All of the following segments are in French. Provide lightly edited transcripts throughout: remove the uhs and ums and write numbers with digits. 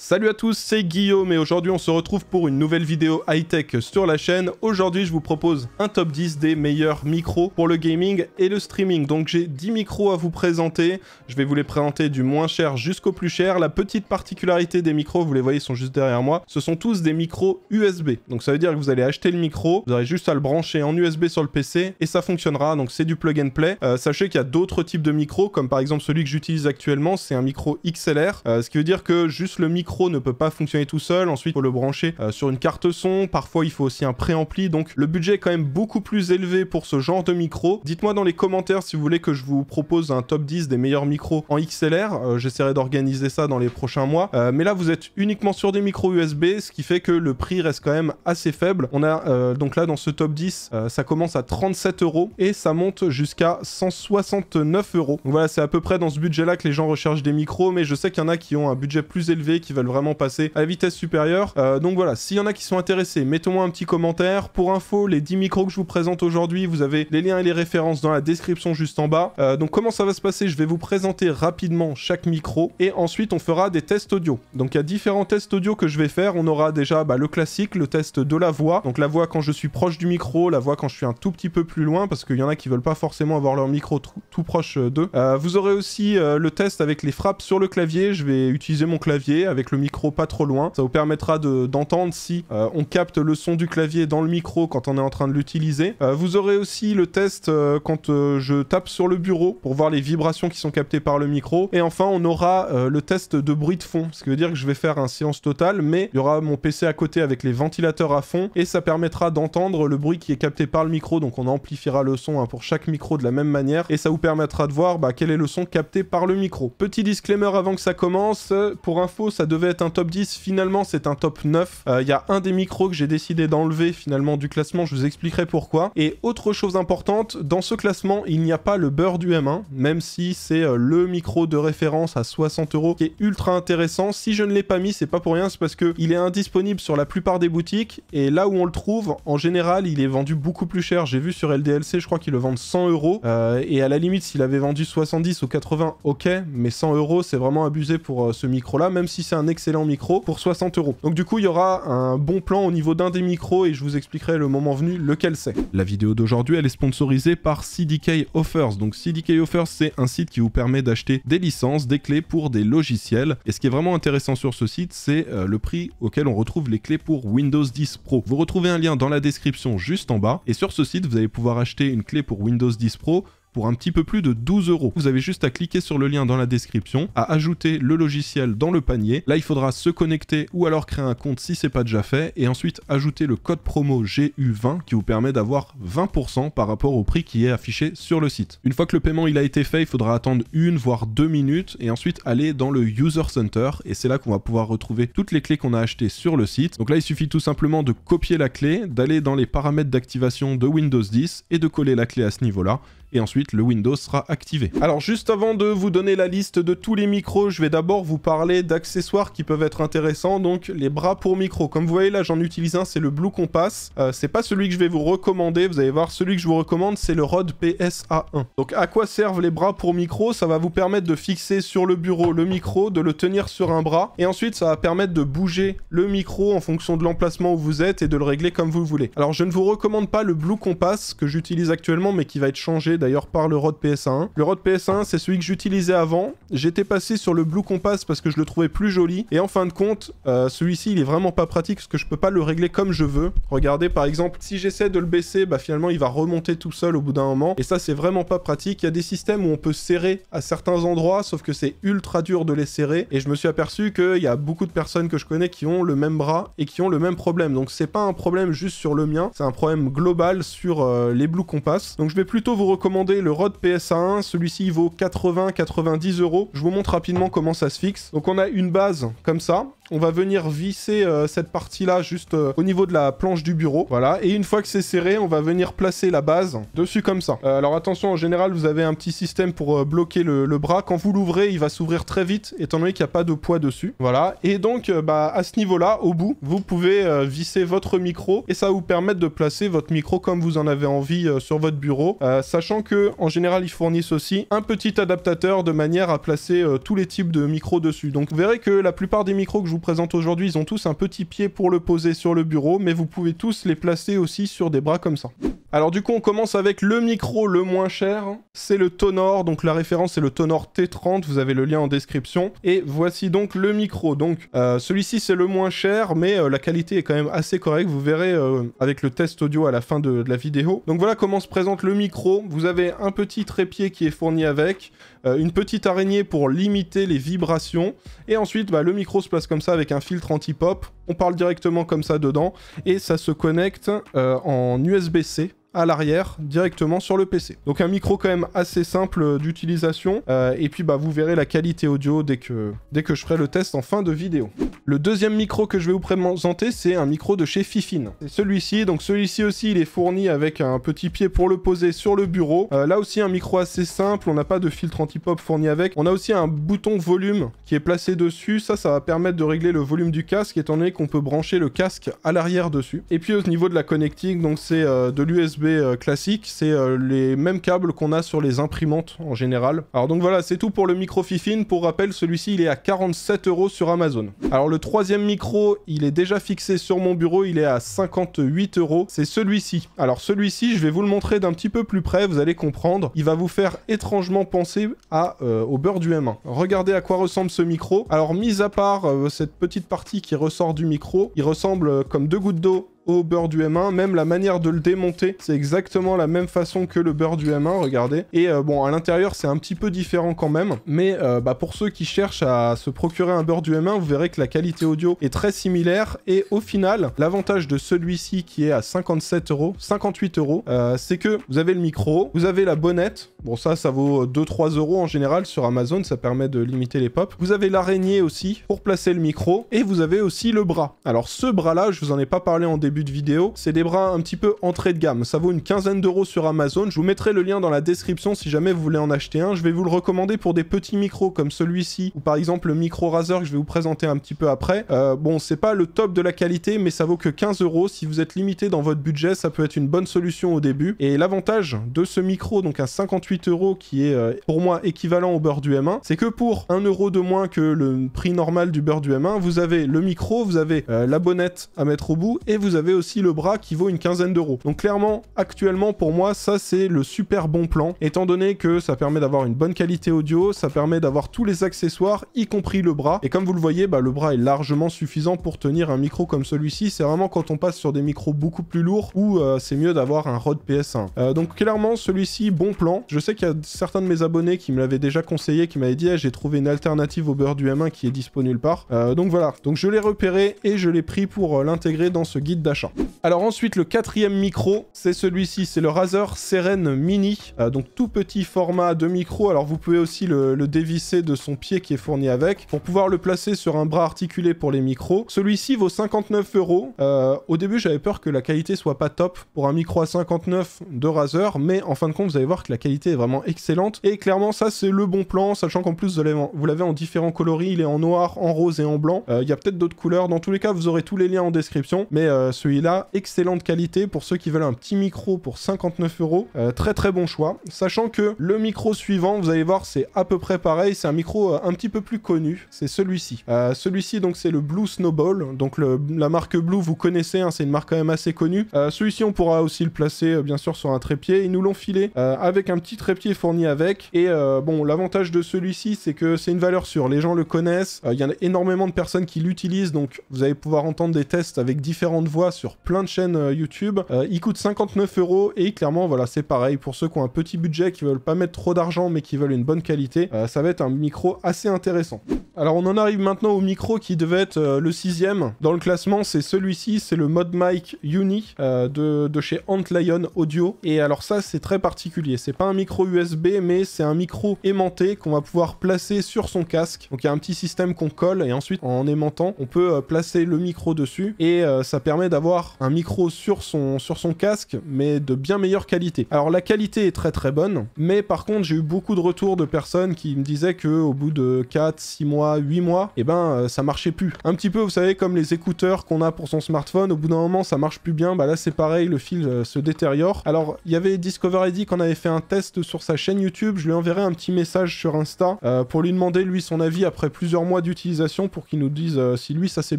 Salut à tous, c'est Guillaume et aujourd'hui on se retrouve pour une nouvelle vidéo high-tech sur la chaîne. Aujourd'hui je vous propose un top 10 des meilleurs micros pour le gaming et le streaming. Donc j'ai 10 micros à vous présenter, je vais vous les présenter du moins cher jusqu'au plus cher. La petite particularité des micros, vous les voyez, ils sont juste derrière moi, ce sont tous des micros USB. Donc ça veut dire que vous allez acheter le micro, vous aurez juste à le brancher en USB sur le PC et ça fonctionnera, donc c'est du plug and play. Sachez qu'il y a d'autres types de micros, comme par exemple celui que j'utilise actuellement, c'est un micro XLR, ce qui veut dire que juste le micro ne peut pas fonctionner tout seul, ensuite il faut le brancher sur une carte son, parfois il faut aussi un préampli, donc le budget est quand même beaucoup plus élevé pour ce genre de micro. Dites-moi dans les commentaires si vous voulez que je vous propose un top 10 des meilleurs micros en XLR, j'essaierai d'organiser ça dans les prochains mois, mais là vous êtes uniquement sur des micros USB, ce qui fait que le prix reste quand même assez faible. On a donc là dans ce top 10, ça commence à 37 € et ça monte jusqu'à 169 €. Donc voilà, c'est à peu près dans ce budget là que les gens recherchent des micros, mais je sais qu'il y en a qui ont un budget plus élevé, qui veulent vraiment passer à la vitesse supérieure. Donc voilà, s'il y en a qui sont intéressés, mettez-moi un petit commentaire. Pour info, les 10 micros que je vous présente aujourd'hui, vous avez les liens et les références dans la description juste en bas. Donc comment ça va se passer? Je vais vous présenter rapidement chaque micro et ensuite on fera des tests audio. Donc il y a différents tests audio que je vais faire. On aura déjà le classique, le test de la voix. Donc la voix quand je suis proche du micro, la voix quand je suis un tout petit peu plus loin, parce qu'il y en a qui veulent pas forcément avoir leur micro tout proche d'eux. Vous aurez aussi le test avec les frappes sur le clavier. Je vais utiliser mon clavier avec le micro pas trop loin. Ça vous permettra d'entendre si on capte le son du clavier dans le micro quand on est en train de l'utiliser. Vous aurez aussi le test quand je tape sur le bureau pour voir les vibrations qui sont captées par le micro. Et enfin, on aura le test de bruit de fond, ce qui veut dire que je vais faire un silence total, mais il y aura mon PC à côté avec les ventilateurs à fond et ça permettra d'entendre le bruit qui est capté par le micro. Donc on amplifiera le son pour chaque micro de la même manière et ça vous permettra de voir quel est le son capté par le micro. Petit disclaimer avant que ça commence, pour info, ça devait être un top 10, finalement c'est un top 9. Il y a un des micros que j'ai décidé d'enlever finalement du classement, je vous expliquerai pourquoi. Et autre chose importante, dans ce classement, il n'y a pas le beurre du M1, même si c'est le micro de référence à 60 € qui est ultra intéressant. Si je ne l'ai pas mis, c'est pas pour rien, c'est parce que il est indisponible sur la plupart des boutiques, et là où on le trouve, en général, il est vendu beaucoup plus cher. J'ai vu sur LDLC, je crois qu'ils le vendent 100 €, et à la limite, s'il avait vendu 70 ou 80, ok, mais 100 € c'est vraiment abusé pour ce micro-là, même si c'est un excellent micro, pour 60 €. Donc du coup, il y aura un bon plan au niveau d'un des micros, et je vous expliquerai le moment venu lequel c'est. La vidéo d'aujourd'hui, elle est sponsorisée par CDK Offers. Donc CDK Offers, c'est un site qui vous permet d'acheter des licences, des clés pour des logiciels, et ce qui est vraiment intéressant sur ce site, c'est le prix auquel on retrouve les clés pour Windows 10 Pro. Vous retrouvez un lien dans la description juste en bas, et sur ce site, vous allez pouvoir acheter une clé pour Windows 10 Pro pour un petit peu plus de 12 €. Vous avez juste à cliquer sur le lien dans la description, à ajouter le logiciel dans le panier. Là, il faudra se connecter ou alors créer un compte si c'est pas déjà fait, et ensuite ajouter le code promo GU20 qui vous permet d'avoir 20% par rapport au prix qui est affiché sur le site. Une fois que le paiement il a été fait, il faudra attendre 1 voire 2 minutes et ensuite aller dans le User Center, et c'est là qu'on va pouvoir retrouver toutes les clés qu'on a achetées sur le site. Donc là, il suffit tout simplement de copier la clé, d'aller dans les paramètres d'activation de Windows 10 et de coller la clé à ce niveau-là. Et ensuite le Windows sera activé. Alors juste avant de vous donner la liste de tous les micros, je vais d'abord vous parler d'accessoires qui peuvent être intéressants, donc les bras pour micro. Comme vous voyez là, j'en utilise un, c'est le Blue Compass. C'est pas celui que je vais vous recommander, vous allez voir, celui que je vous recommande, c'est le Rode PSA1. Donc à quoi servent les bras pour micro? Ça va vous permettre de fixer sur le bureau le micro, de le tenir sur un bras, et ensuite ça va permettre de bouger le micro en fonction de l'emplacement où vous êtes et de le régler comme vous voulez. Alors je ne vous recommande pas le Blue Compass que j'utilise actuellement, mais qui va être changé d'ailleurs par le Rode PSA1. Le Rode PSA1, c'est celui que j'utilisais avant. J'étais passé sur le Blue Compass parce que je le trouvais plus joli. Et en fin de compte, celui-ci, il est vraiment pas pratique parce que je peux pas le régler comme je veux. Regardez, par exemple, si j'essaie de le baisser, finalement, il va remonter tout seul au bout d'un moment. Et ça, c'est vraiment pas pratique. Il y a des systèmes où on peut serrer à certains endroits, sauf que c'est ultra dur de les serrer. Et je me suis aperçu qu'il y a beaucoup de personnes que je connais qui ont le même bras et qui ont le même problème. Donc, c'est pas un problème juste sur le mien, c'est un problème global sur les Blue Compass. Donc, je vais plutôt vous recommander le Rode PSA1, celui-ci il vaut 80-90 €. Je vous montre rapidement comment ça se fixe. Donc on a une base comme ça. On va venir visser cette partie-là juste au niveau de la planche du bureau. Voilà. Et une fois que c'est serré, on va venir placer la base dessus comme ça. Alors attention, en général, vous avez un petit système pour bloquer le bras. Quand vous l'ouvrez, il va s'ouvrir très vite, étant donné qu'il n'y a pas de poids dessus. Voilà. Et donc, à ce niveau-là, au bout, vous pouvez visser votre micro et ça va vous permettre de placer votre micro comme vous en avez envie sur votre bureau. Sachant que, en général, ils fournissent aussi un petit adaptateur de manière à placer tous les types de micros dessus. Donc, vous verrez que la plupart des micros que je vous vous présente aujourd'hui, ils ont tous un petit pied pour le poser sur le bureau, mais vous pouvez tous les placer aussi sur des bras comme ça. Alors du coup, on commence avec le micro le moins cher, c'est le Tonor, donc la référence c'est le Tonor T30, vous avez le lien en description. Et voici donc le micro, donc celui-ci c'est le moins cher, mais la qualité est quand même assez correcte, vous verrez avec le test audio à la fin de la vidéo. Donc voilà comment se présente le micro, vous avez un petit trépied qui est fourni avec, une petite araignée pour limiter les vibrations, et ensuite le micro se place comme ça avec un filtre anti-pop, on parle directement comme ça dedans, et ça se connecte en USB-C à l'arrière, directement sur le PC. Donc un micro quand même assez simple d'utilisation, et puis vous verrez la qualité audio dès que je ferai le test en fin de vidéo. Le deuxième micro que je vais vous présenter, c'est un micro de chez Fifine. C'est celui-ci, donc celui-ci aussi il est fourni avec un petit pied pour le poser sur le bureau. Là aussi un micro assez simple, on n'a pas de filtre anti-pop fourni avec. On a aussi un bouton volume qui est placé dessus, ça va permettre de régler le volume du casque, étant donné qu'on peut brancher le casque à l'arrière dessus. Et puis au niveau de la connectique, donc c'est de l'USB classique, c'est les mêmes câbles qu'on a sur les imprimantes en général. Alors donc voilà, c'est tout pour le micro Fifine. Pour rappel, celui-ci il est à 47 € sur Amazon. Alors le troisième micro, il est déjà fixé sur mon bureau, il est à 58 €. C'est celui-ci. Alors celui-ci, je vais vous le montrer d'un petit peu plus près, vous allez comprendre. Il va vous faire étrangement penser au beurre du M1. Regardez à quoi ressemble ce micro. Alors mis à part cette petite partie qui ressort du micro, il ressemble comme deux gouttes d'eau au beurre du M1, même la manière de le démonter, c'est exactement la même façon que le beurre du M1, regardez. Et bon, à l'intérieur, c'est un petit peu différent quand même, mais pour ceux qui cherchent à se procurer un beurre du M1, vous verrez que la qualité audio est très similaire, et au final, l'avantage de celui-ci qui est à 58 €, c'est que vous avez le micro, vous avez la bonnette, bon ça vaut 2-3 € en général sur Amazon, ça permet de limiter les pops. Vous avez l'araignée aussi pour placer le micro, et vous avez aussi le bras. Alors ce bras-là, je vous en ai pas parlé en début de vidéo, c'est des bras un petit peu entrée de gamme, ça vaut une quinzaine d'euros sur Amazon, je vous mettrai le lien dans la description si jamais vous voulez en acheter un. Je vais vous le recommander pour des petits micros comme celui-ci, ou par exemple le micro Razer que je vais vous présenter un petit peu après. Bon, c'est pas le top de la qualité, mais ça vaut que 15 €, si vous êtes limité dans votre budget, ça peut être une bonne solution au début. Et l'avantage de ce micro, donc à 58 € qui est pour moi équivalent au beurre du M1, c'est que pour 1 € de moins que le prix normal du beurre du M1, vous avez le micro, vous avez la bonnette à mettre au bout, et vous avez aussi le bras qui vaut une quinzaine d'euros. Donc clairement, actuellement pour moi, ça c'est le super bon plan, étant donné que ça permet d'avoir une bonne qualité audio, ça permet d'avoir tous les accessoires, y compris le bras. Et comme vous le voyez, le bras est largement suffisant pour tenir un micro comme celui-ci. C'est vraiment quand on passe sur des micros beaucoup plus lourds où c'est mieux d'avoir un Rode PS1. Donc clairement, celui-ci, bon plan. Je sais qu'il y a certains de mes abonnés qui me l'avaient déjà conseillé, qui m'avaient dit j'ai trouvé une alternative au beurre du M1 qui est dispo nulle part. Donc voilà, donc je l'ai repéré et je l'ai pris pour l'intégrer dans ce guide d'achat. Alors ensuite, le quatrième micro, c'est celui-ci, c'est le Razer Seren Mini, donc tout petit format de micro. Alors vous pouvez aussi le dévisser de son pied qui est fourni avec, pour pouvoir le placer sur un bras articulé pour les micros. Celui-ci vaut 59 €. Au début, j'avais peur que la qualité soit pas top pour un micro à 59 de Razer, mais en fin de compte, vous allez voir que la qualité est vraiment excellente. Et clairement, ça c'est le bon plan, sachant qu'en plus vous l'avez en différents coloris, il est en noir, en rose et en blanc. Il y a peut-être d'autres couleurs. Dans tous les cas, vous aurez tous les liens en description, mais celui-là, excellente qualité pour ceux qui veulent un petit micro pour 59 €. Très très bon choix. Sachant que le micro suivant, vous allez voir, c'est à peu près pareil. C'est un micro un petit peu plus connu. C'est celui-ci. Celui-ci, donc, c'est le Blue Snowball. Donc, la marque Blue, vous connaissez, hein, c'est une marque quand même assez connue. Celui-ci, on pourra aussi le placer, bien sûr, sur un trépied. Ils nous l'ont filé avec un petit trépied fourni avec. Et bon, l'avantage de celui-ci, c'est que c'est une valeur sûre. Les gens le connaissent. Il y en a énormément de personnes qui l'utilisent. Donc, vous allez pouvoir entendre des tests avec différentes voix sur plein de chaînes YouTube. Il coûte 59 € et clairement, voilà, c'est pareil. Pour ceux qui ont un petit budget, qui veulent pas mettre trop d'argent, mais qui veulent une bonne qualité, ça va être un micro assez intéressant. Alors, on en arrive maintenant au micro qui devait être le 6e dans le classement. C'est celui-ci, c'est le ModMic Uni de chez Antlion Audio. Et alors ça, c'est très particulier. C'est pas un micro USB, mais c'est un micro aimanté qu'on va pouvoir placer sur son casque. Donc, il y a un petit système qu'on colle et ensuite, en aimantant, on peut placer le micro dessus et ça permet d'avoir d'avoir un micro sur son casque, mais de bien meilleure qualité. Alors la qualité est très très bonne, mais par contre j'ai eu beaucoup de retours de personnes qui me disaient que au bout de 4, 6 mois, 8 mois, et ben ça marchait plus. Un petit peu, vous savez, comme les écouteurs qu'on a pour son smartphone, au bout d'un moment ça marche plus bien, bah là c'est pareil, le fil se détériore. Alors il y avait Discover ID qui en avait fait un test sur sa chaîne YouTube, je lui enverrai un petit message sur Insta pour lui demander lui son avis après plusieurs mois d'utilisation pour qu'il nous dise si lui ça s'est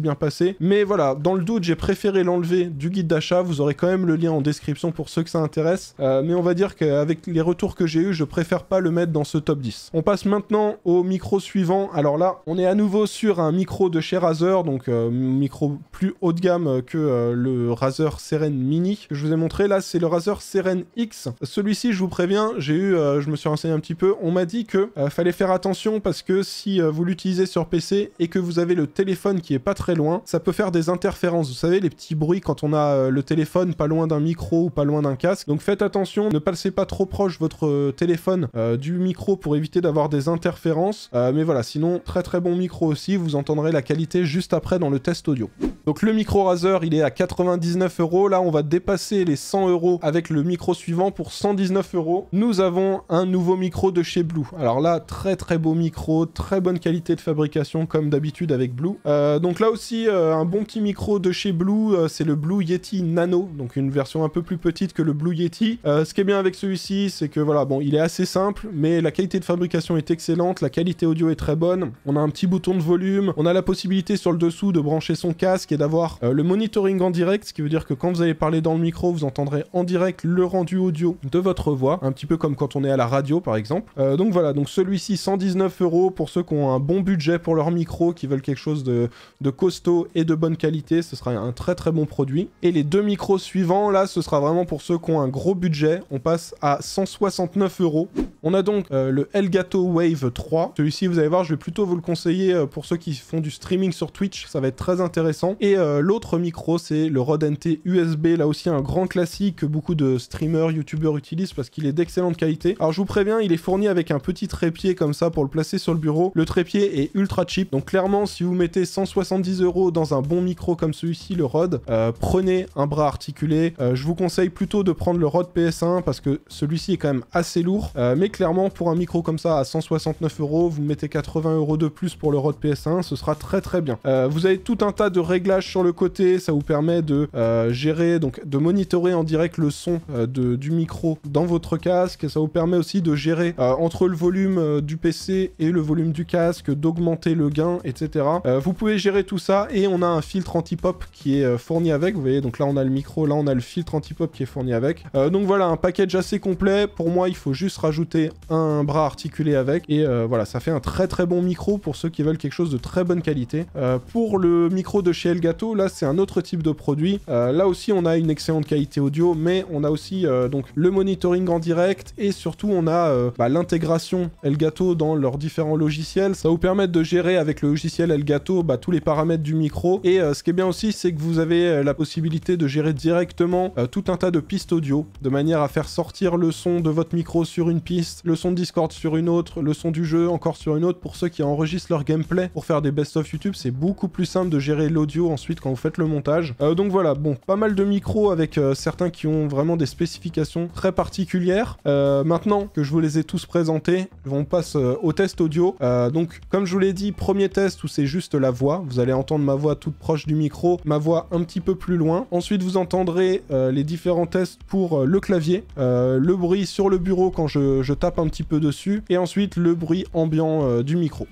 bien passé. Mais voilà, dans le doute j'ai préféré l'enlever du guide d'achat, vous aurez quand même le lien en description pour ceux que ça intéresse, mais on va dire qu'avec les retours que j'ai eu, je préfère pas le mettre dans ce top 10. On passe maintenant au micro suivant. Alors là, on est à nouveau sur un micro de chez Razer, donc micro plus haut de gamme que le Razer Seren Mini que je vous ai montré. Là, c'est le Razer Seren X. Celui-ci, je vous préviens, je me suis renseigné un petit peu, on m'a dit que fallait faire attention parce que si vous l'utilisez sur PC et que vous avez le téléphone qui est pas très loin, ça peut faire des interférences. Vous savez, les petits bruits quand on a le téléphone pas loin d'un micro ou pas loin d'un casque. Donc faites attention, ne passez pas trop proche votre téléphone du micro pour éviter d'avoir des interférences. Mais voilà, sinon, très très bon micro aussi, vous entendrez la qualité juste après dans le test audio. Donc le micro Razer, il est à 99 €. Là, on va dépasser les 100 € avec le micro suivant pour 119 €. Nous avons un nouveau micro de chez Blue. Alors là, très très beau micro, très bonne qualité de fabrication comme d'habitude avec Blue. Donc là aussi, un bon petit micro de chez Blue, c'est le Blue Yeti Nano, donc une version un peu plus petite que le Blue Yeti. Ce qui est bien avec celui-ci, c'est que voilà, bon, il est assez simple, mais la qualité de fabrication est excellente, la qualité audio est très bonne. On a un petit bouton de volume, on a la possibilité sur le dessous de brancher son casque et d'avoir le monitoring en direct, ce qui veut dire que quand vous allez parler dans le micro, vous entendrez en direct le rendu audio de votre voix, un petit peu comme quand on est à la radio par exemple. Donc voilà, donc celui-ci 119 € pour ceux qui ont un bon budget pour leur micro, qui veulent quelque chose de costaud et de bonne qualité, ce sera un très très bon produit. Et les deux micros suivants, là, ce sera vraiment pour ceux qui ont un gros budget, on passe à 169 €. On a donc le Elgato Wave 3. Celui-ci, vous allez voir, je vais plutôt vous le conseiller pour ceux qui font du streaming sur Twitch, ça va être très intéressant. Et l'autre micro, c'est le Rode NT USB, là aussi un grand classique que beaucoup de streamers, youtubeurs utilisent parce qu'il est d'excellente qualité. Alors je vous préviens, il est fourni avec un petit trépied comme ça pour le placer sur le bureau. Le trépied est ultra cheap, donc clairement, si vous mettez 170 € dans un bon micro comme celui-ci, le Rode, prenez un bras articulé. Je vous conseille plutôt de prendre le Rode PS1 parce que celui-ci est quand même assez lourd, mais clairement, pour un micro comme ça à 169 €, vous mettez 80 € de plus pour le Rode PS1, ce sera très très bien. Vous avez tout un tas de réglages sur le côté, ça vous permet de gérer, donc de monitorer en direct le son du micro dans votre casque, ça vous permet aussi de gérer entre le volume du PC et le volume du casque, d'augmenter le gain, etc. Vous pouvez gérer tout ça et on a un filtre anti-pop qui est fourni avec, vous voyez, donc là on a le micro, là on a le filtre anti-pop qui est fourni avec. Donc voilà, un package assez complet. Pour moi, il faut juste rajouter un bras articulé avec et voilà, ça fait un très très bon micro pour ceux qui veulent quelque chose de très bonne qualité. Pour le micro de chez Elgato, là c'est un autre type de produit. Là aussi on a une excellente qualité audio, mais on a aussi donc le monitoring en direct et surtout on a l'intégration Elgato dans leurs différents logiciels. Ça va vous permettre de gérer avec le logiciel Elgato tous les paramètres du micro. Et ce qui est bien aussi, c'est que vous avez la possibilité de gérer directement tout un tas de pistes audio, de manière à faire sortir le son de votre micro sur une piste, le son de Discord sur une autre, le son du jeu encore sur une autre. Pour ceux qui enregistrent leur gameplay pour faire des best-of YouTube, c'est beaucoup plus simple de gérer l'audio ensuite quand vous faites le montage. Donc voilà, bon, pas mal de micros avec certains qui ont vraiment des spécifications très particulières. Maintenant que je vous les ai tous présentés, on passe au test audio. Donc comme je vous l'ai dit, premier test où c'est juste la voix, vous allez entendre ma voix toute proche du micro, ma voix un petit peu plus loin. Ensuite vous entendrez les différents tests pour le clavier, le bruit sur le bureau quand je tape un petit peu dessus, et ensuite le bruit ambiant du micro.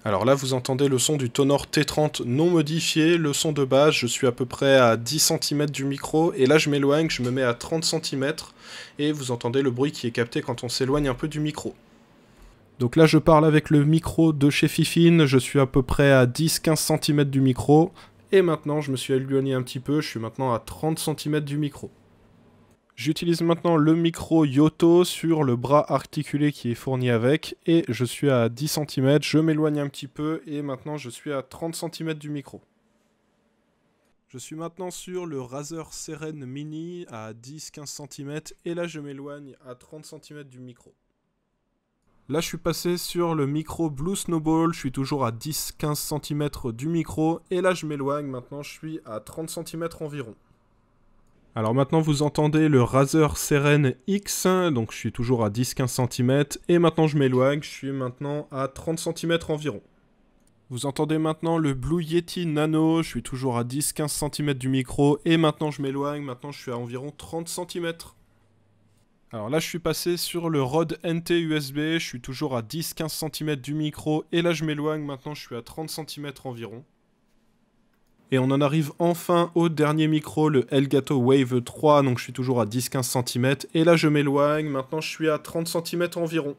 Alors là, vous entendez le son du Tonor T30 non modifié, le son de base, je suis à peu près à 10 cm du micro, et là je m'éloigne, je me mets à 30 cm, et vous entendez le bruit qui est capté quand on s'éloigne un peu du micro. Donc là, je parle avec le micro de chez Fifine, je suis à peu près à 10-15 cm du micro, et maintenant je me suis éloigné un petit peu, je suis maintenant à 30 cm du micro. J'utilise maintenant le micro Yoto sur le bras articulé qui est fourni avec, et je suis à 10 cm, je m'éloigne un petit peu, et maintenant je suis à 30 cm du micro. Je suis maintenant sur le Razer Seren Mini à 10-15 cm, et là je m'éloigne à 30 cm du micro. Là, je suis passé sur le micro Blue Snowball, je suis toujours à 10-15 cm du micro, et là je m'éloigne, maintenant je suis à 30 cm environ. Alors maintenant vous entendez le Razer Seren X, donc je suis toujours à 10-15 cm, et maintenant je m'éloigne, je suis maintenant à 30 cm environ. Vous entendez maintenant le Blue Yeti Nano, je suis toujours à 10-15 cm du micro, et maintenant je m'éloigne, maintenant je suis à environ 30 cm. Alors là je suis passé sur le Rode NT USB, je suis toujours à 10-15 cm du micro, et là je m'éloigne, maintenant je suis à 30 cm environ. Et on en arrive enfin au dernier micro, le Elgato Wave 3, donc je suis toujours à 10-15 cm, et là je m'éloigne, maintenant je suis à 30 cm environ.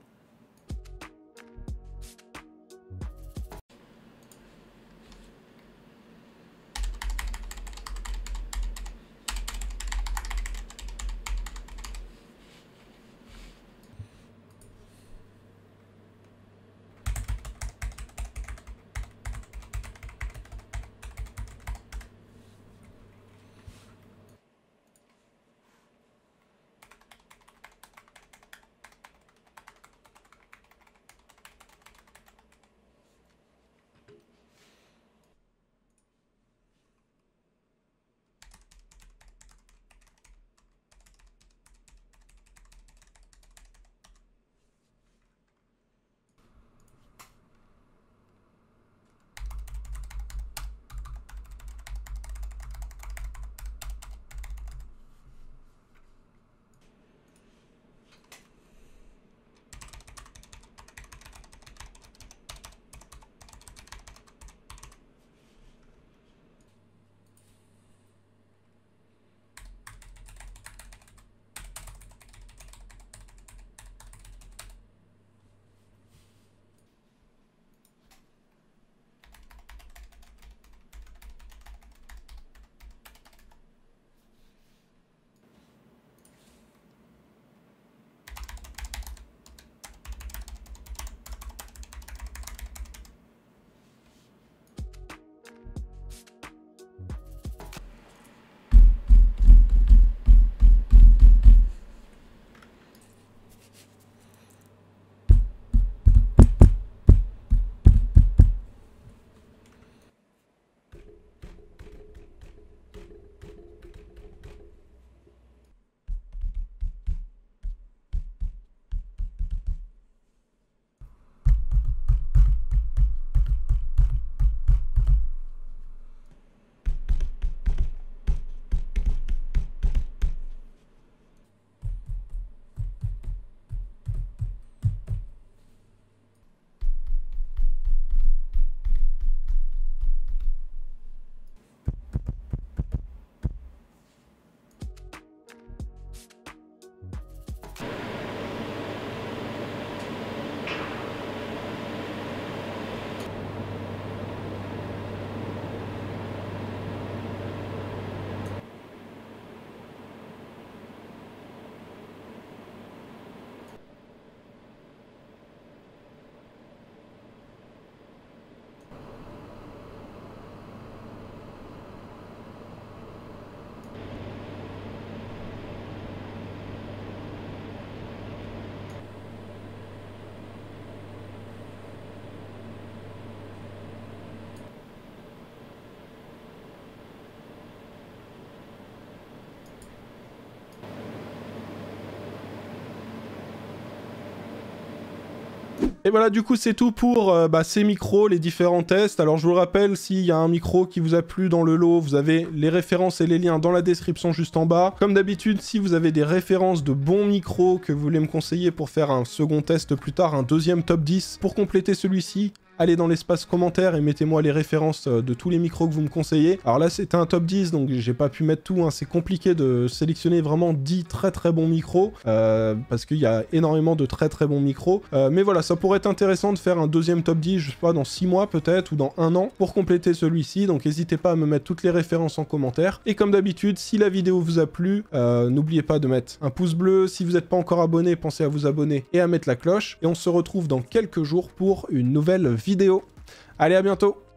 Et voilà, du coup, c'est tout pour ces micros, les différents tests. Alors, je vous le rappelle, s'il y a un micro qui vous a plu dans le lot, vous avez les références et les liens dans la description juste en bas. Comme d'habitude, si vous avez des références de bons micros que vous voulez me conseiller pour faire un second test plus tard, un deuxième top 10, pour compléter celui-ci, allez dans l'espace commentaire et mettez-moi les références de tous les micros que vous me conseillez. Alors là, c'était un top 10, donc j'ai pas pu mettre tout, hein. C'est compliqué de sélectionner vraiment 10 très bons micros, parce qu'il y a énormément de très bons micros. Mais voilà, ça pourrait être intéressant de faire un deuxième top 10, je sais pas, dans 6 mois peut-être, ou dans 1 an, pour compléter celui-ci. Donc n'hésitez pas à me mettre toutes les références en commentaire. Et comme d'habitude, si la vidéo vous a plu, n'oubliez pas de mettre un pouce bleu. Si vous n'êtes pas encore abonné, pensez à vous abonner et à mettre la cloche. Et on se retrouve dans quelques jours pour une nouvelle vidéo. Allez, à bientôt!